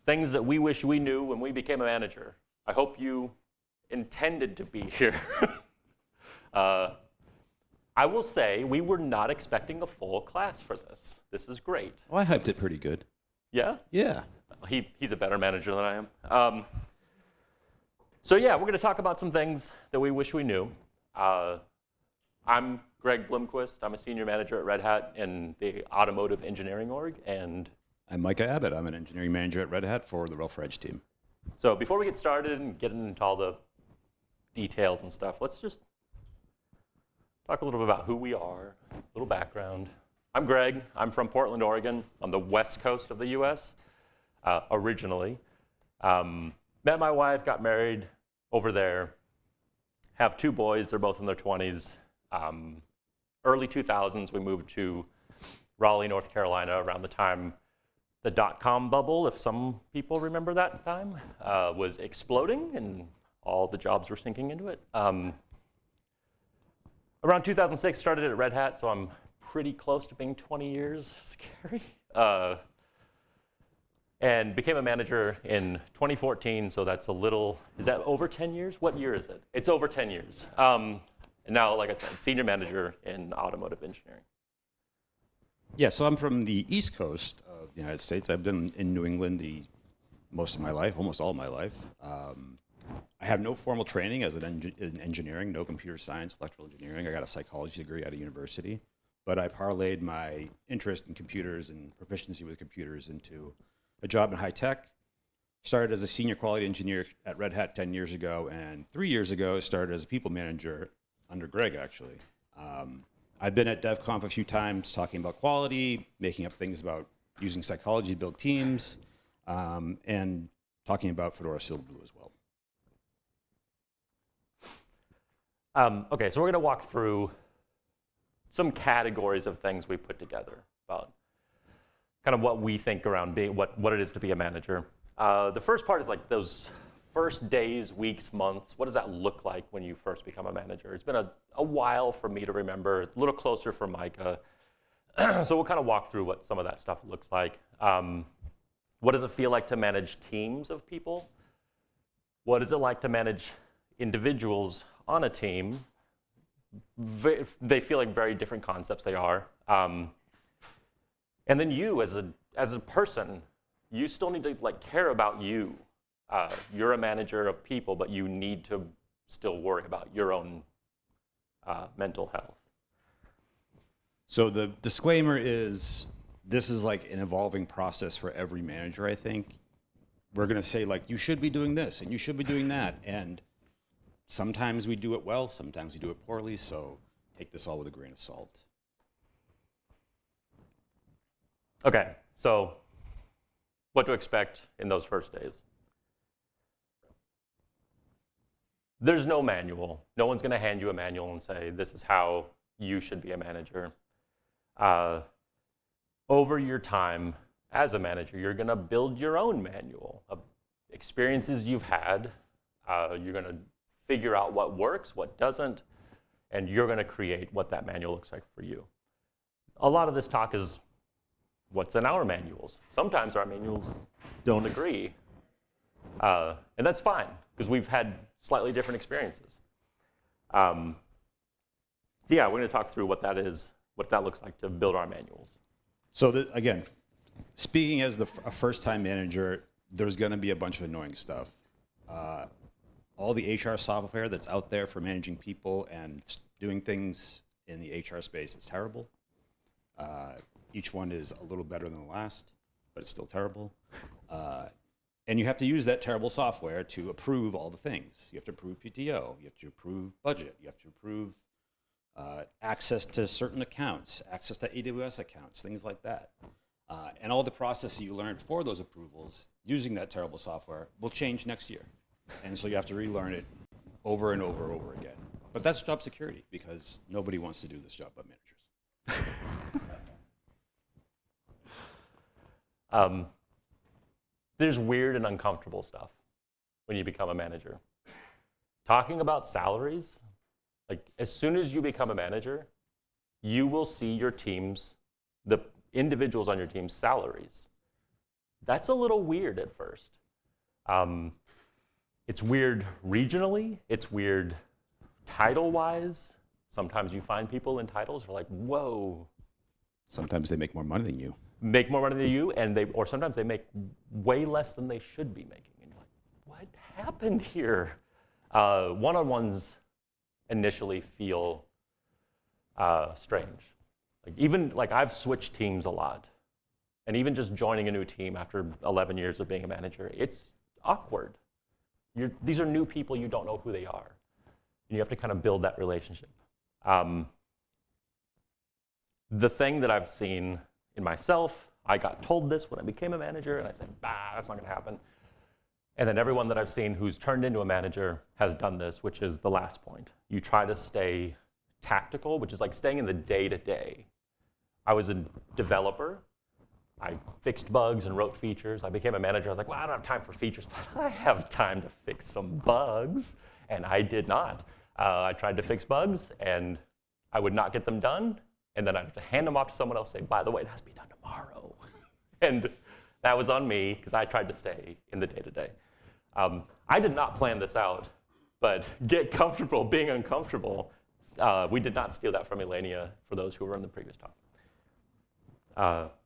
things that we wish we knew when we became a manager. I hope you intended to be here. I will say we were not expecting a full class for this. This is great. Well, I hyped it pretty good. Yeah? Yeah. He's a better manager than I am. So yeah, we're going to talk about some things that we wish we knew. I'm Greg Blomquist. I'm a senior manager at Red Hat in the automotive engineering org, and I'm Micah Abbott. I'm an engineering manager at Red Hat for the Rail for Edge team. So before we get started and get into all the details and stuff, let's just talk a little bit about who we are, a little background. I'm Greg. I'm from Portland, Oregon, on the west coast of the US, originally. Met my wife, got married over there, have two boys. They're both in their 20s. Early 2000s, we moved to Raleigh, North Carolina, around the time the dot-com bubble, if some people remember that time, was exploding and all the jobs were sinking into it. Around 2006, started at Red Hat, so I'm pretty close to being 20 years. Scary. And became a manager in 2014, so that's a little, is that over 10 years? What year is it? It's over 10 years. And now, like I said, senior manager in automotive engineering. Yeah, so I'm from the East Coast of the United States. I've been in New England most of my life, almost all of my life. I have no formal training as in engineering, no computer science, electrical engineering. I got a psychology degree at a university, but I parlayed my interest in computers and proficiency with computers into a job in high tech. Started as a senior quality engineer at Red Hat 10 years ago, and 3 years ago started as a people manager under Greg, actually. I've been at DevConf a few times talking about quality, making up things about using psychology to build teams, and talking about Fedora Silverblue as well. Okay, so we're going to walk through some categories of things we put together about kind of what we think around being, what it is to be a manager. The first part is like those first days, weeks, months. What does that look like when you first become a manager? It's been a while for me to remember, a little closer for Micah. So we'll kind of walk through what some of that stuff looks like. What does it feel like to manage teams of people? What is it like to manage individuals on a team? They feel like very different concepts, they are. And then you as a person, you still need to like care about you. You're a manager of people, but you need to still worry about your own mental health. So the disclaimer is, this is like an evolving process for every manager, I think. We're going to say like, you should be doing this and you should be doing that. And sometimes we do it well, sometimes we do it poorly, so take this all with a grain of salt. Okay, so what to expect in those first days. There's no manual. No one's going to hand you a manual and say, this is how you should be a manager. Over your time as a manager, you're going to build your own manual of experiences you've had. You're going to figure out what works, what doesn't, and you're going to create what that manual looks like for you. A lot of this talk is what's in our manuals. Sometimes our manuals don't agree, and that's fine, because we've had slightly different experiences. Yeah, we're going to talk through what that is, what that looks like to build our manuals. So again, speaking as a first-time manager, there's going to be a bunch of annoying stuff. All the HR software that's out there for managing people and doing things in the HR space is terrible. Each one is a little better than the last, but it's still terrible. And you have to use that terrible software to approve all the things. You have to approve PTO, you have to approve budget, you have to approve access to certain accounts, access to AWS accounts, things like that. And all the processes you learned for those approvals using that terrible software will change next year. And so you have to relearn it over and over and over again. But that's job security, because nobody wants to do this job but managers. There's weird and uncomfortable stuff when you become a manager. Talking about salaries, like as soon as you become a manager, you will see your team's, the individuals on your team's salaries That's a little weird at first. It's weird regionally. It's weird title-wise. Sometimes you find people in titles who are like, whoa. Sometimes they make more money than you. Make more money than you, or sometimes they make way less than they should be making. And you're like, what happened here? One-on-ones initially feel strange. Like I've switched teams a lot. And even just joining a new team after 11 years of being a manager, it's awkward. These are new people, you don't know who they are. And you have to kind of build that relationship. The thing that I've seen in myself, I got told this when I became a manager, and I said, bah, that's not going to happen. And then everyone that I've seen who's turned into a manager has done this, which is the last point. You try to stay tactical, which is like staying in the day-to-day. I was a developer. I fixed bugs and wrote features. I became a manager. I was like, well, I don't have time for features, but I have time to fix some bugs. And I did not. I tried to fix bugs, and I would not get them done. And then I'd have to hand them off to someone else, say, by the way, it has to be done tomorrow. And that was on me, because I tried to stay in the day-to-day. I did not plan this out, but get comfortable being uncomfortable. We did not steal that from Elenia, for those who were in the previous talk.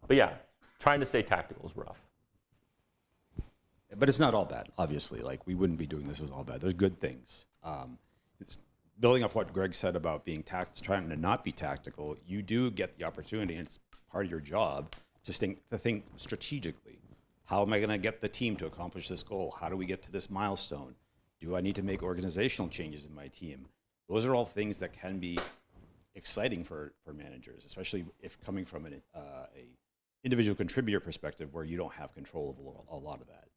But yeah, trying to stay tactical is rough. But it's not all bad, obviously. Like, we wouldn't be doing this if it was all bad. There's good things. It's building off what Greg said about being trying to not be tactical, you do get the opportunity, and it's part of your job, to think strategically. How am I going to get the team to accomplish this goal? How do we get to this milestone? Do I need to make organizational changes in my team? Those are all things that can be exciting for managers, especially if coming from an individual contributor perspective where you don't have control of a lot of that.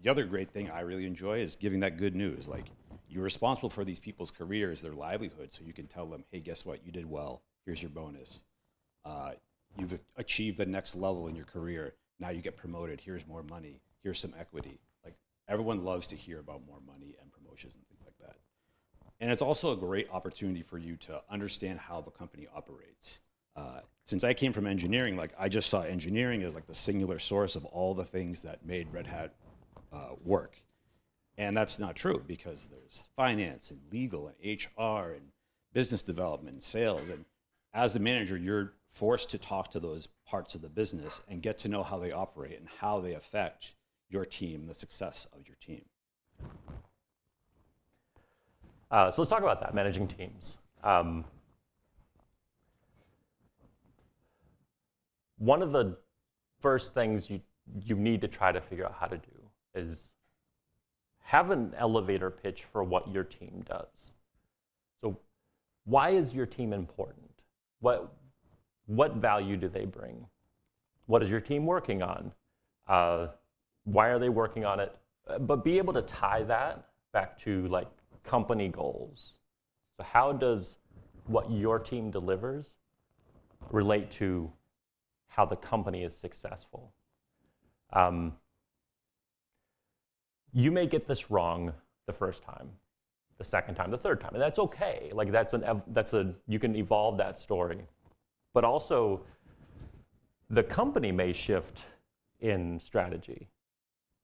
The other great thing I really enjoy is giving that good news. Like, you're responsible for these people's careers, their livelihood, so you can tell them, hey, guess what? You did well. Here's your bonus. You've achieved the next level in your career. Now you get promoted. Here's more money. Here's some equity. Like, everyone loves to hear about more money and promotions and things like that. And it's also a great opportunity for you to understand how the company operates. Since I came from engineering, like, I just saw engineering as like the singular source of all the things that made Red Hat work. And that's not true, because there's finance and legal and HR and business development and sales. And as the manager, you're forced to talk to those parts of the business and get to know how they operate and how they affect your team, the success of your team. So let's talk about that, managing teams. One of the first things you need to try to figure out how to do is have an elevator pitch for what your team does. So why is your team important? What value do they bring? What is your team working on? Why are they working on it? But be able to tie that back to like company goals. So how does what your team delivers relate to how the company is successful? You may get this wrong the first time, the second time, the third time, and that's okay. Like, you can evolve that story. But also, the company may shift in strategy,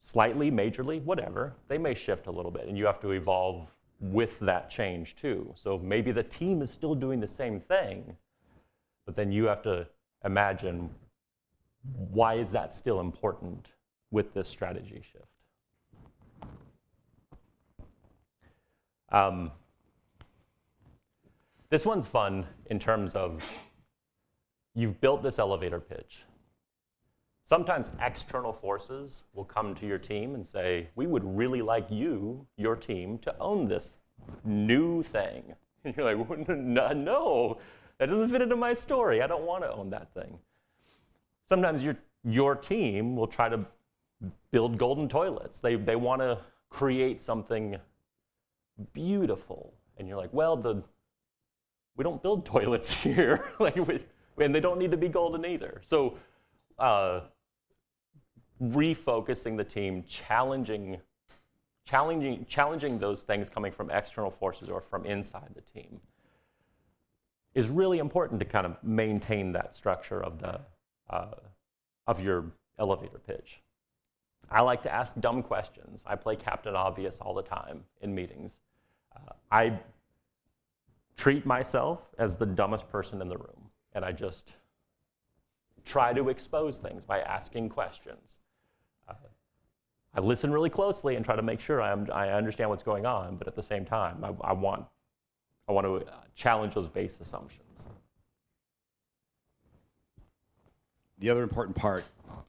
slightly, majorly, whatever. They may shift a little bit, and you have to evolve with that change too. So maybe the team is still doing the same thing, but then you have to imagine, why is that still important with this strategy shift? This one's fun in terms of you've built this elevator pitch. Sometimes external forces will come to your team and say, we would really like you, your team, to own this new thing. And you're like, no, that doesn't fit into my story. I don't want to own that thing. Sometimes your team will try to build golden toilets. They want to create something beautiful. And you're like, well, we don't build toilets here. And they don't need to be golden either. So refocusing the team, challenging those things coming from external forces or from inside the team is really important to kind of maintain that structure of your elevator pitch. I like to ask dumb questions. I play Captain Obvious all the time in meetings. I treat myself as the dumbest person in the room, and I just try to expose things by asking questions. I listen really closely and try to make sure I understand what's going on, but at the same time, I want to challenge those base assumptions. The other important part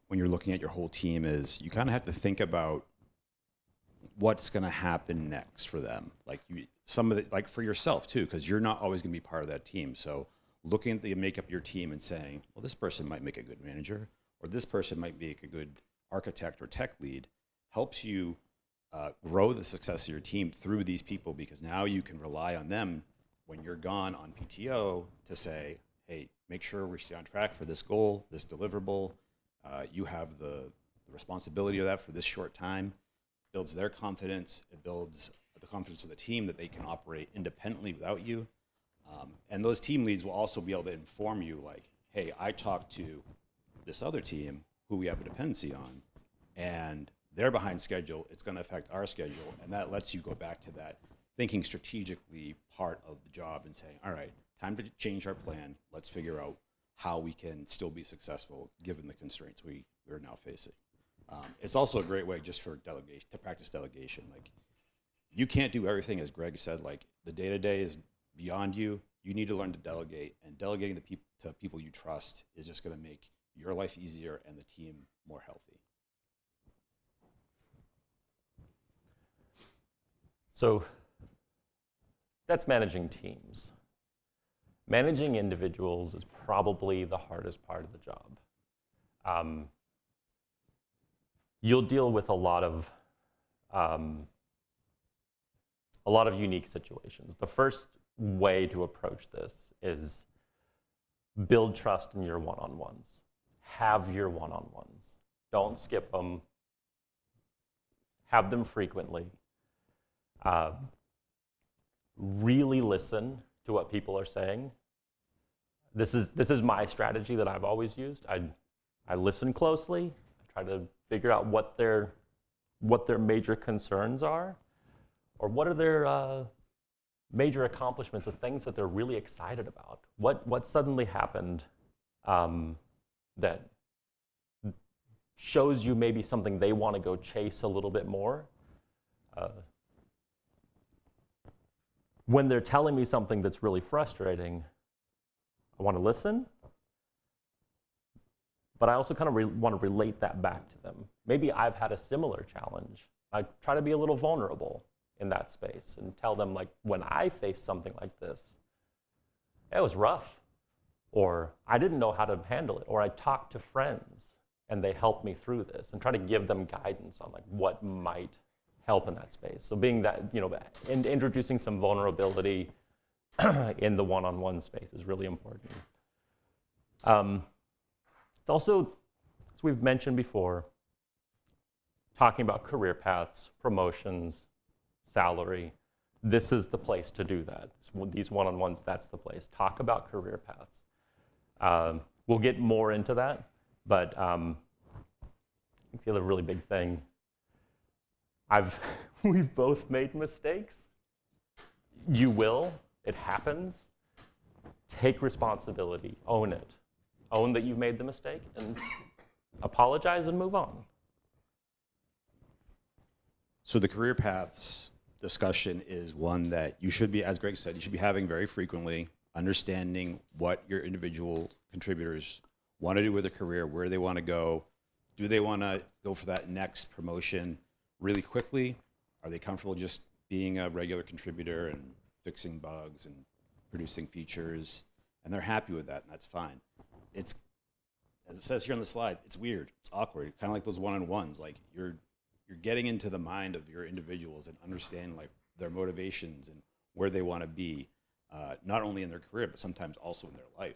when you're looking at your whole team is you kind of have to think about what's going to happen next for them. Like like for yourself too, because you're not always going to be part of that team. So looking at the makeup of your team and saying, well, this person might make a good manager, or this person might make a good architect or tech lead, helps you grow the success of your team through these people, because now you can rely on them when you're gone on PTO to say, hey, make sure we stay on track for this goal, this deliverable. You have the responsibility of that for this short time. Builds their confidence. It builds the confidence of the team that they can operate independently without you. And those team leads will also be able to inform you like, hey, I talked to this other team who we have a dependency on, and they're behind schedule. It's going to affect our schedule. And that lets you go back to that thinking strategically part of the job and saying, all right, time to change our plan. Let's figure out how we can still be successful given the constraints we're now facing. It's also a great way just for delegation, to practice delegation. Like, you can't do everything, as Greg said. Like, the day-to-day is beyond you. You need to learn to delegate, and delegating to people you trust is just going to make your life easier and the team more healthy. So that's managing teams. Managing individuals is probably the hardest part of the job. You'll deal with a lot of unique situations. The first way to approach this is build trust in your one-on-ones. Have your one-on-ones. Don't skip them. Have them frequently. Really listen to what people are saying. This is my strategy that I've always used. I listen closely. I try to figure out what their major concerns are, or what are their major accomplishments, of things that they're really excited about. What suddenly happened that shows you maybe something they want to go chase a little bit more. When they're telling me something that's really frustrating, I want to listen, but I also kind of want to relate that back to them. Maybe I've had a similar challenge. I try to be a little vulnerable in that space and tell them, like, when I faced something like this, it was rough, or I didn't know how to handle it, or I talked to friends and they helped me through this, and try to give them guidance on like what might help in that space. So being that, introducing some vulnerability in the one-on-one space is really important. It's also, as we've mentioned before, talking about career paths, promotions, salary. This is the place to do that. These one-on-ones, that's the place. Talk about career paths. We'll get more into that, but I think the other really big thing, we've both made mistakes. You will. It happens. Take responsibility. Own it. Own that you've made the mistake, and apologize and move on. So the career paths discussion is one that you should be, as Greg said, you should be having very frequently, understanding what your individual contributors want to do with their career, where they want to go. Do they want to go for that next promotion really quickly? Are they comfortable just being a regular contributor and fixing bugs and producing features? And they're happy with that, and that's fine. It's, as it says here on the slide, it's weird, it's awkward, kind of like those one-on-ones. Like, you're getting into the mind of your individuals and understanding like their motivations and where they want to be, not only in their career, but sometimes also in their life.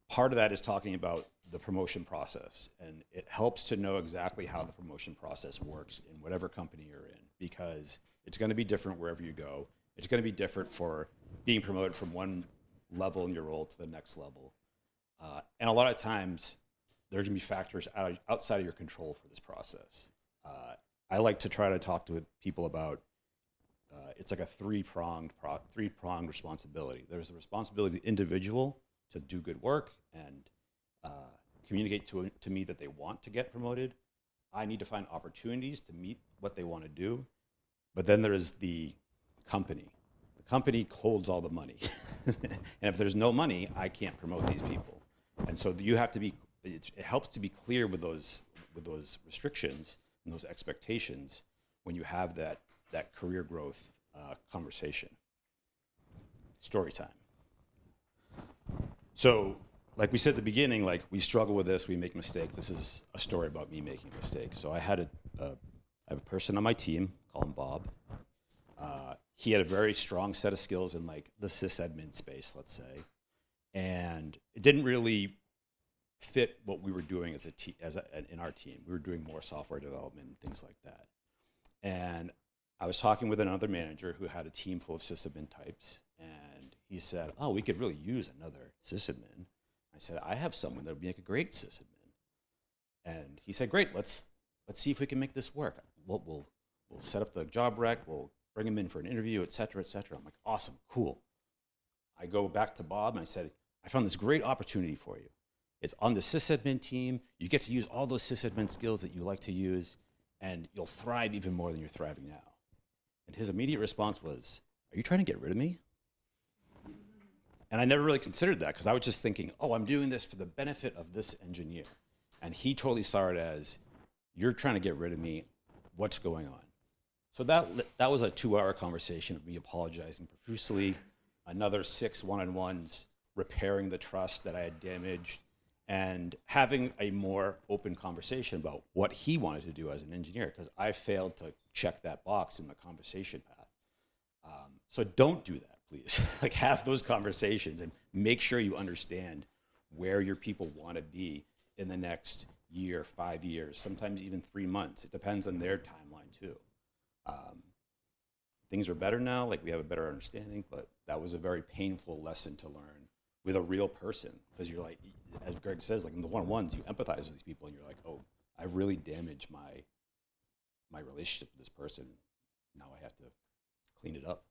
Part of that is talking about the promotion process, and it helps to know exactly how the promotion process works in whatever company you're in, because it's going to be different wherever you go. It's going to be different for being promoted from one level in your role to the next level. And a lot of times, there are going to be factors outside of your control for this process. I like to try to talk to people about it's like a three-pronged responsibility. There's the responsibility of the individual to do good work and communicate to me that they want to get promoted. I need to find opportunities to meet what they want to do. But then there's the company. The company holds all the money. And if there's no money, I can't promote these people. And so you have to be, it helps to be clear with those restrictions and those expectations when you have that career growth conversation. Story time. So, like we said at the beginning, like we struggle with this, we make mistakes. This is a story about me making mistakes. So I have a person on my team, call him Bob. He had a very strong set of skills in like the sysadmin space, let's say, and it didn't really fit what we were doing in our team. We were doing more software development and things like that. And I was talking with another manager who had a team full of sysadmin types, and he said, "Oh, we could really use another sysadmin." I said, "I have someone that would make a great sysadmin." And he said, "Great, let's see if we can make this work. We'll set up the job rec, we'll bring him in for an interview, et cetera, et cetera." I'm like, "Awesome, cool." I go back to Bob and I said, "I found this great opportunity for you. It's on the sysadmin team. You get to use all those sysadmin skills that you like to use, and you'll thrive even more than you're thriving now." And his immediate response was, "Are you trying to get rid of me?" And I never really considered that because I was just thinking, "Oh, I'm doing this for the benefit of this engineer." And he totally saw it as, "You're trying to get rid of me. What's going on?" So that was a 2-hour conversation of me apologizing profusely, another 6 one-on-ones repairing the trust that I had damaged, and having a more open conversation about what he wanted to do as an engineer, because I failed to check that box in the conversation path. So don't do that, please. Like, have those conversations and make sure you understand where your people want to be in the next year, 5 years, sometimes even 3 months. It depends on their timeline too. Things are better now, like we have a better understanding, but that was a very painful lesson to learn with a real person, because you're like, as Greg says, like in the one-on-ones, you empathize with these people, and you're like, "Oh, I've really damaged my relationship with this person. Now I have to clean it up."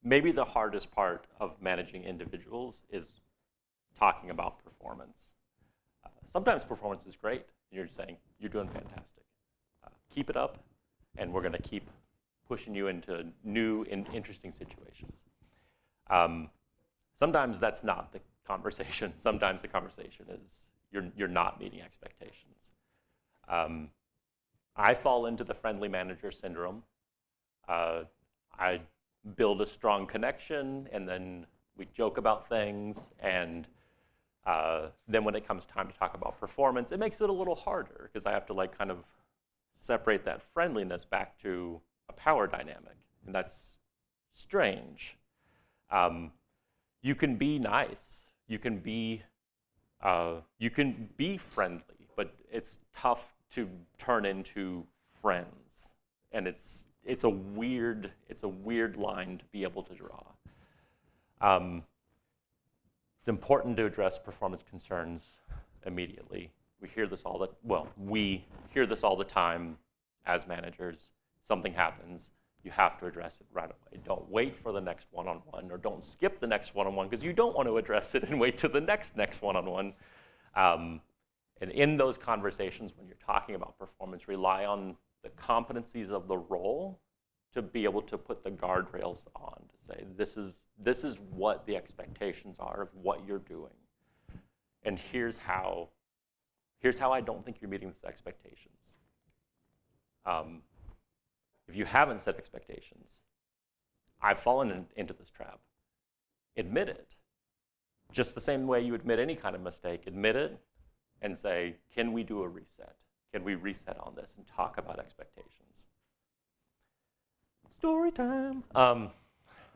Maybe the hardest part of managing individuals is talking about performance. Sometimes performance is great, and you're saying, "You're doing fantastic. Keep it up, and we're going to keep pushing you into new and interesting situations." Sometimes that's not the conversation. Sometimes the conversation is you're not meeting expectations. I fall into the friendly manager syndrome. I build a strong connection, and then we joke about things, and then when it comes time to talk about performance, it makes it a little harder because I have to like kind of separate that friendliness back to a power dynamic, and that's strange. You can be nice, you can be friendly, but it's tough to turn into friends, and it's a weird line to be able to draw. It's important to address performance concerns immediately. We hear this all the time as managers. Something happens, you have to address it right away. Don't wait for the next one-on-one, or don't skip the next one-on-one because you don't want to address it and wait till the next one-on-one. And in those conversations, when you're talking about performance, rely on the competencies of the role to be able to put the guardrails on, to say, this is what the expectations are of what you're doing. And here's how I don't think you're meeting these expectations. If you haven't set expectations, I've fallen into this trap. Admit it. Just the same way you admit any kind of mistake, admit it and say, can we do a reset? Can we reset on this and talk about expectations? Story time.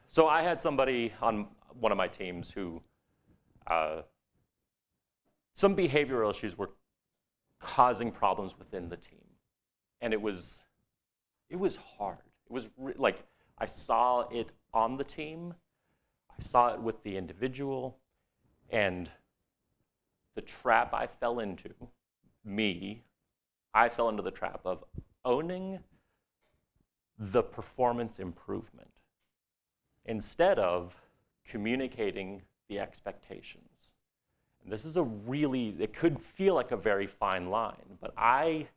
So I had somebody on one of my teams who, some behavioral issues were causing problems within the team. And it was hard. It was like, I saw it on the team. I I saw it with the individual, and the trap I fell into, I fell into the trap of owning the performance improvement instead of communicating the expectations. And this is it could feel like a very fine line, but I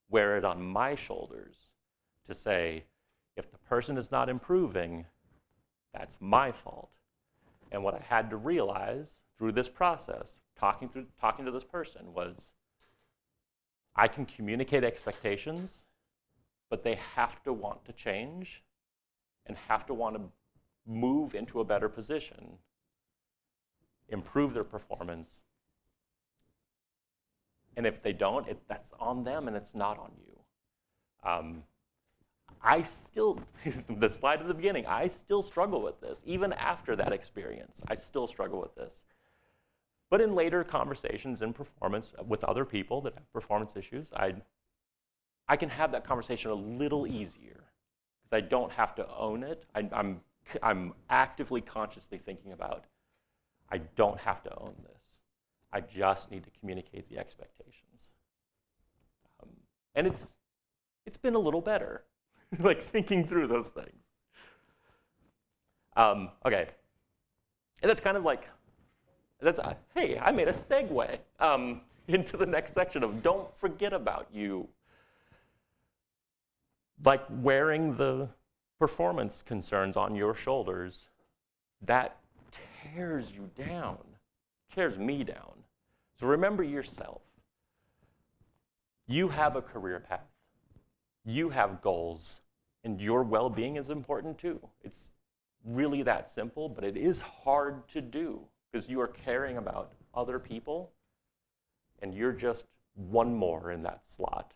wear it on my shoulders to say, if the person is not improving, that's my fault. And what I had to realize through this process, talking to this person, was I can communicate expectations, but they have to want to change and have to want to move into a better position, improve their performance. And if they don't, that's on them and it's not on you. I still, the slide at the beginning, I still struggle with this. Even after that experience, I still struggle with this. But in later conversations in performance with other people that have performance issues, I can have that conversation a little easier because I don't have to own it. I'm actively, consciously thinking about, I don't have to own this. I just need to communicate the expectations. And it's been a little better, like thinking through those things. Okay, and that's kind of like, hey, I made a segue into the next section of don't forget about you. Like wearing the performance concerns on your shoulders, that tears you down, tears me down. So remember yourself. You have a career path. You have goals, and your well-being is important too. It's really that simple, but it is hard to do because you are caring about other people, and you're just one more in that slot.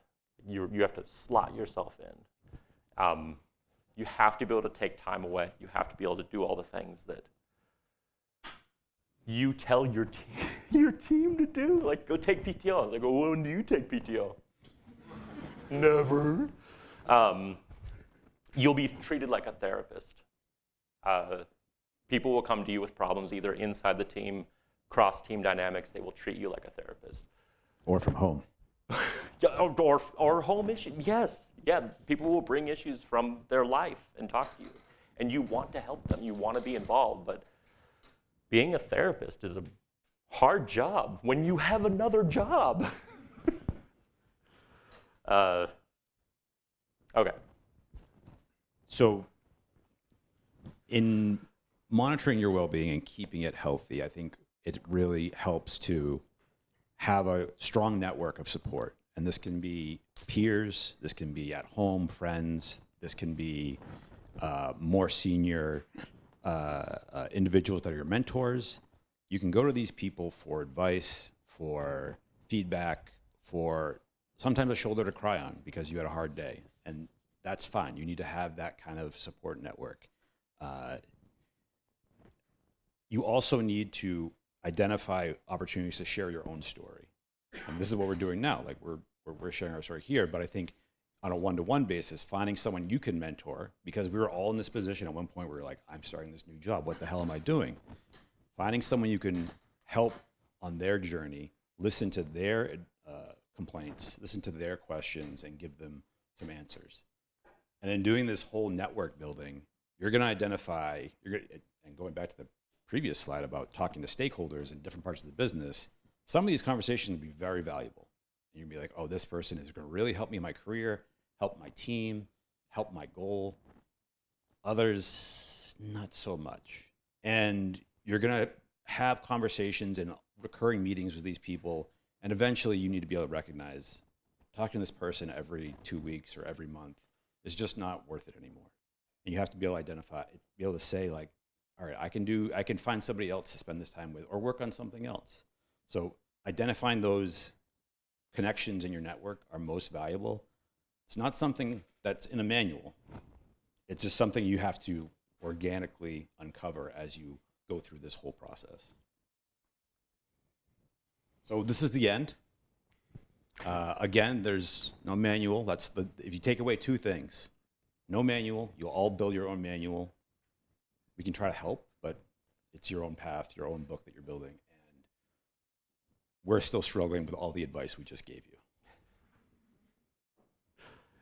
You have to slot yourself in. You have to be able to take time away. You have to be able to do all the things that you tell your team to do. Like, go take PTO. I was like, well, when do you take PTO? Never. You'll be treated like a therapist. People will come to you with problems either inside the team, cross-team dynamics. They will treat you like a therapist. Or from home. Yeah, or home issues. Yes, yeah. People will bring issues from their life and talk to you, and you want to help them. You want to be involved, but being a therapist is a hard job when you have another job. Okay. So in monitoring your well-being and keeping it healthy, I think it really helps to have a strong network of support. And this can be peers, this can be at home, friends, this can be more senior individuals that are your mentors. You can go to these people for advice, for feedback, for sometimes a shoulder to cry on because you had a hard day. And that's fine. You need to have that kind of support network. You also need to identify opportunities to share your own story. And this is what we're doing now. Like we're sharing our story here, but I think on a one-to-one basis, finding someone you can mentor, because we were all in this position at one point where we're like, I'm starting this new job. What the hell am I doing? Finding someone you can help on their journey, listen to their complaints, listen to their questions, and give them some answers. And in doing this whole network building, you're going to identify, and going back to the previous slide about talking to stakeholders in different parts of the business, some of these conversations will be very valuable. And you'll be like, oh, this person is going to really help me in my career, help my team, help my goal. Others, not so much. And you're going to have conversations and recurring meetings with these people, and eventually you need to be able to recognize talking to this person every 2 weeks or every month is just not worth it anymore. And you have to be able to identify, be able to say like, all right, I can find somebody else to spend this time with or work on something else. So identifying those connections in your network are most valuable. It's not something that's in a manual. It's just something you have to organically uncover as you go through this whole process. So this is the end. Again, there's no manual. If you take away two things, no manual, you'll all build your own manual. We can try to help, but it's your own path, your own book that you're building. And we're still struggling with all the advice we just gave you.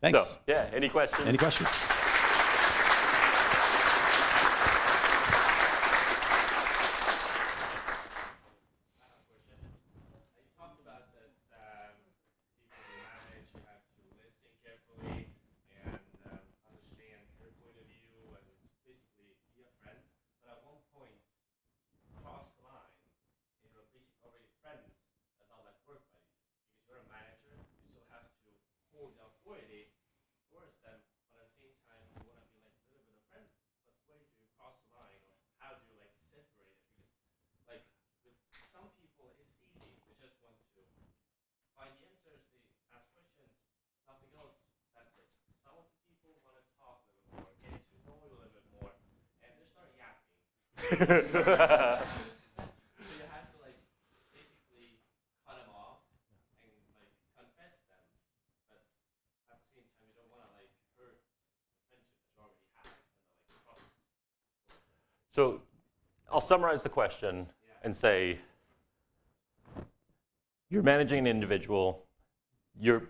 Thanks. So, yeah, any questions? Any questions? So you have to like basically cut them off and like confess them, but at the same time you don't want to like hurt the friendship that you already have and the like trust. So I'll summarize the question and say, you're managing an individual, you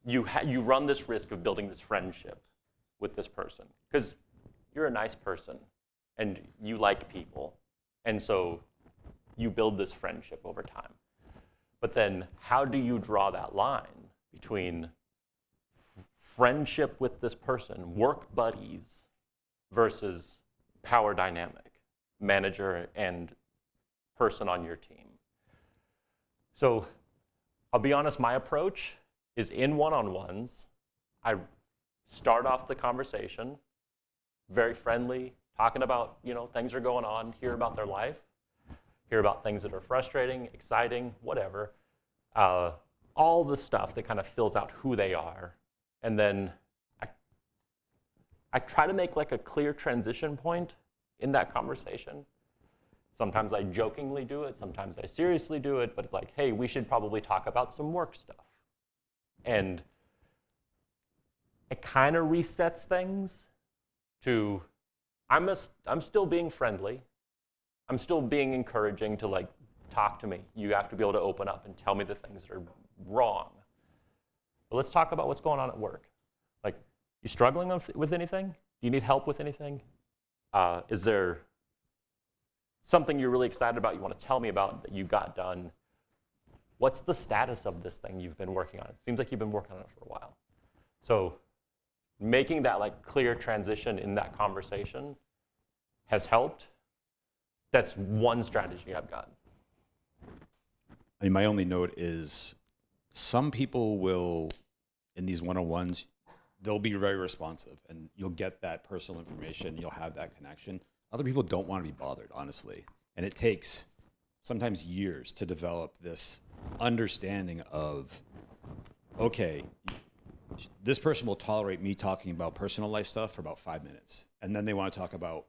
run this risk of building this friendship with this person because you're a nice person and you like people, and so you build this friendship over time. But then how do you draw that line between friendship with this person, work buddies, versus power dynamic, manager and person on your team? So I'll be honest, my approach is in one-on-ones, I start off the conversation, very friendly, talking about, things are going on, hear about their life, hear about things that are frustrating, exciting, whatever. All the stuff that kind of fills out who they are. And then I try to make like a clear transition point in that conversation. Sometimes I jokingly do it, sometimes I seriously do it, but like, hey, we should probably talk about some work stuff. And it kind of resets things to, I'm still being friendly. I'm still being encouraging to like, talk to me. You have to be able to open up and tell me the things that are wrong. But let's talk about what's going on at work. Like, you struggling with anything? Do you need help with anything? Is there something you're really excited about you want to tell me about that you got done? What's the status of this thing you've been working on? It seems like you've been working on it for a while. So making that like clear transition in that conversation has helped. That's one strategy I've got. I mean, my only note is some people will, in these one-on-ones, they'll be very responsive and you'll get that personal information, you'll have that connection. Other people don't want to be bothered, honestly. And it takes sometimes years to develop this understanding of, okay, this person will tolerate me talking about personal life stuff for about 5 minutes. And then they want to talk about,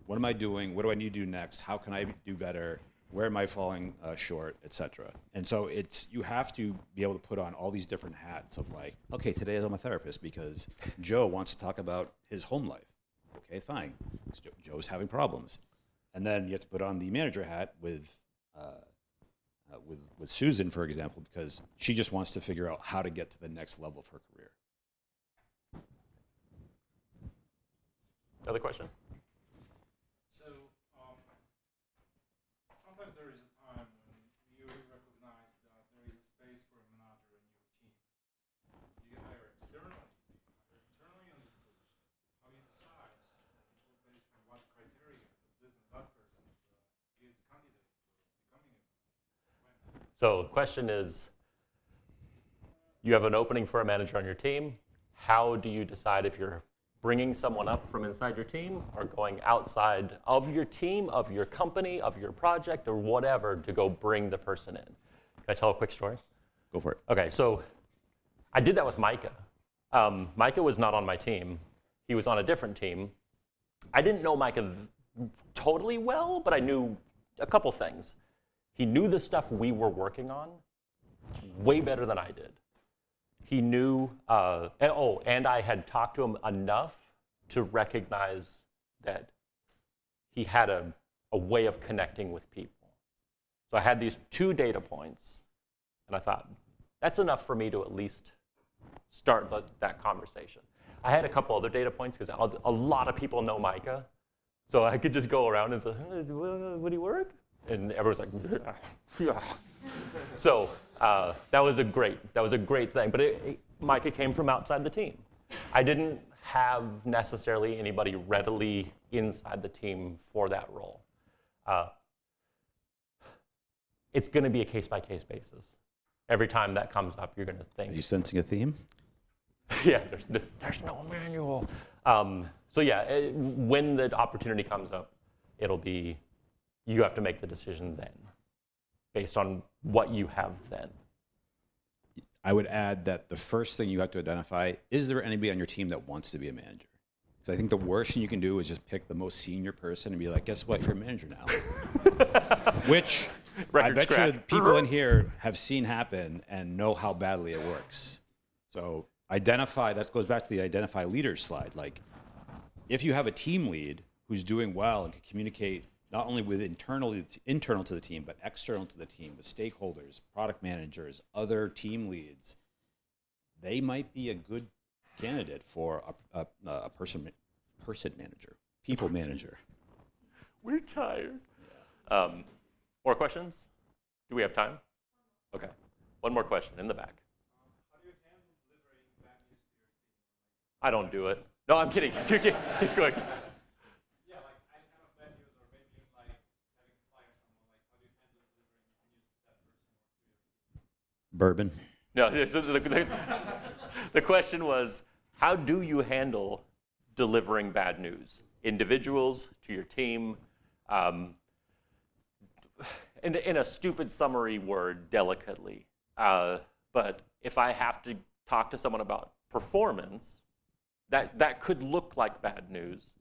what am I doing? What do I need to do next? How can I do better? Where am I falling short, et cetera? And so you have to be able to put on all these different hats of like, okay, today I'm a therapist because Joe wants to talk about his home life. Okay, fine. Joe's having problems. And then you have to put on the manager hat with Susan, for example, because she just wants to figure out how to get to the next level of her career. Other question? So sometimes there is a time when you recognize that there is a space for a manager in your team. Do you hire externally? Do you hire internally on this position? How do you decide based on what criteria that person is a good candidate for becoming a manager? So the question is, you have an opening for a manager on your team. How do you decide if you're bringing someone up from inside your team or going outside of your team, of your company, of your project, or whatever to go bring the person in? Can I tell a quick story? Go for it. Okay, so I did that with Micah. Micah was not on my team. He was on a different team. I didn't know Micah totally well, but I knew a couple things. He knew the stuff we were working on way better than I did. He knew, and I had talked to him enough to recognize that he had a way of connecting with people. So I had these 2 data points, and I thought, that's enough for me to at least start that conversation. I had a couple other data points because a lot of people know Micah, so I could just go around and say, hey, would he work? And everyone's like, yeah. So that was a great thing. But Micah came from outside the team. I didn't have necessarily anybody readily inside the team for that role. It's going to be a case-by-case basis. Every time that comes up, you're going to think. Are you sensing a theme? Yeah, there's no manual. So yeah, when the opportunity comes up, it'll be, you have to make the decision then, based on what you have then. I would add that the first thing you have to identify, is there anybody on your team that wants to be a manager? Because I think the worst thing you can do is just pick the most senior person and be like, guess what, you're a manager now. Which I bet you people in here have seen happen and know how badly it works. So identify, that goes back to the identify leaders slide. Like, if you have a team lead who's doing well and can communicate not only with internal to the team, but external to the team, with stakeholders, product managers, other team leads, they might be a good candidate for a person manager, people manager. We're tired. Yeah. More questions? Do we have time? Okay. One more question in the back. How do you handle delivering bad news to your team? I don't do it. No, I'm kidding. Keep going. Yeah, like any kind of bad news, or maybe like having to fire someone. Like, how do you handle delivering news to that person or to your team? Bourbon. No, so the question was, how do you handle delivering bad news? Individuals, to your team, in a stupid summary word, delicately. But if I have to talk to someone about performance, that could look like bad news.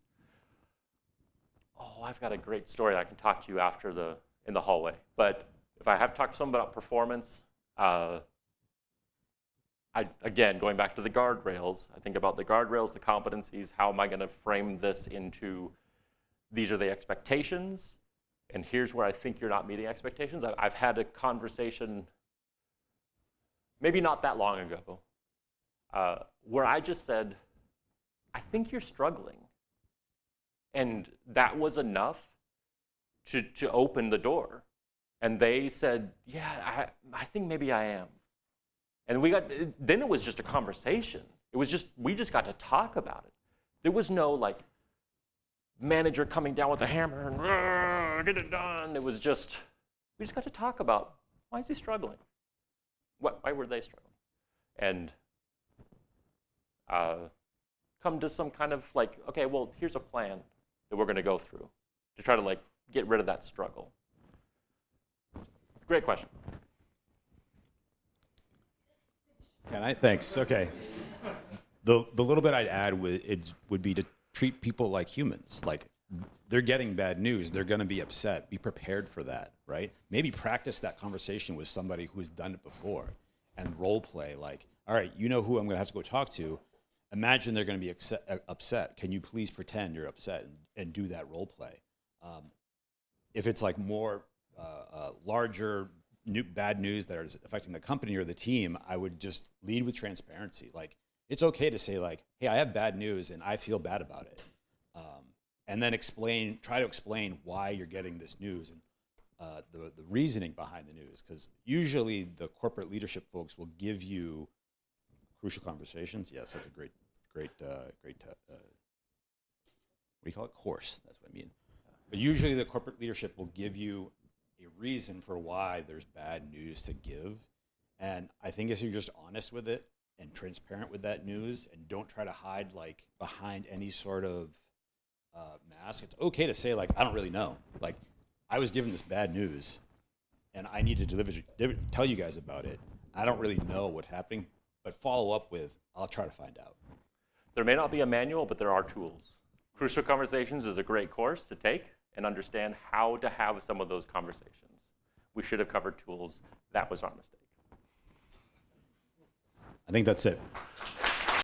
Oh, I've got a great story I can talk to you after in the hallway. But if I have to talk to someone about performance, again, going back to the guardrails, I think about the guardrails, the competencies, how am I going to frame this into, these are the expectations, and here's where I think you're not meeting expectations. I've had a conversation, maybe not that long ago, where I just said, I think you're struggling. And that was enough to open the door. And they said, yeah, I think maybe I am. And then it was just a conversation. It was just, we just got to talk about it. There was no like manager coming down with a hammer and get it done. It was just, we just got to talk about, why is he struggling? Why were they struggling? And come to some kind of like, okay, well, here's a plan that we're going to go through to try to like get rid of that struggle. Great question. Can I? Thanks. Okay. The little bit I'd add would be to treat people like humans. Like, they're getting bad news. They're going to be upset. Be prepared for that, right? Maybe practice that conversation with somebody who has done it before and role play. Like, all right, you know who I'm going to have to go talk to. Imagine they're going to be upset. Can you please pretend you're upset and do that role play? If it's like more larger bad news that is affecting the company or the team, I would just lead with transparency. Like, it's okay to say like, hey, I have bad news and I feel bad about it. And then try to explain why you're getting this news and the reasoning behind the news. Because usually the corporate leadership folks will give you crucial conversations. Yes, that's a great, what do you call it? Course, that's what I mean. But usually the corporate leadership will give you a reason for why there's bad news to give. And I think if you're just honest with it and transparent with that news and don't try to hide like behind any sort of mask, it's okay to say like, I don't really know. Like, I was given this bad news and I need to tell you guys about it. I don't really know what's happening, but follow up with, I'll try to find out. There may not be a manual, but there are tools. Crucial Conversations is a great course to take and understand how to have some of those conversations. We should have covered tools. That was our mistake. I think that's it.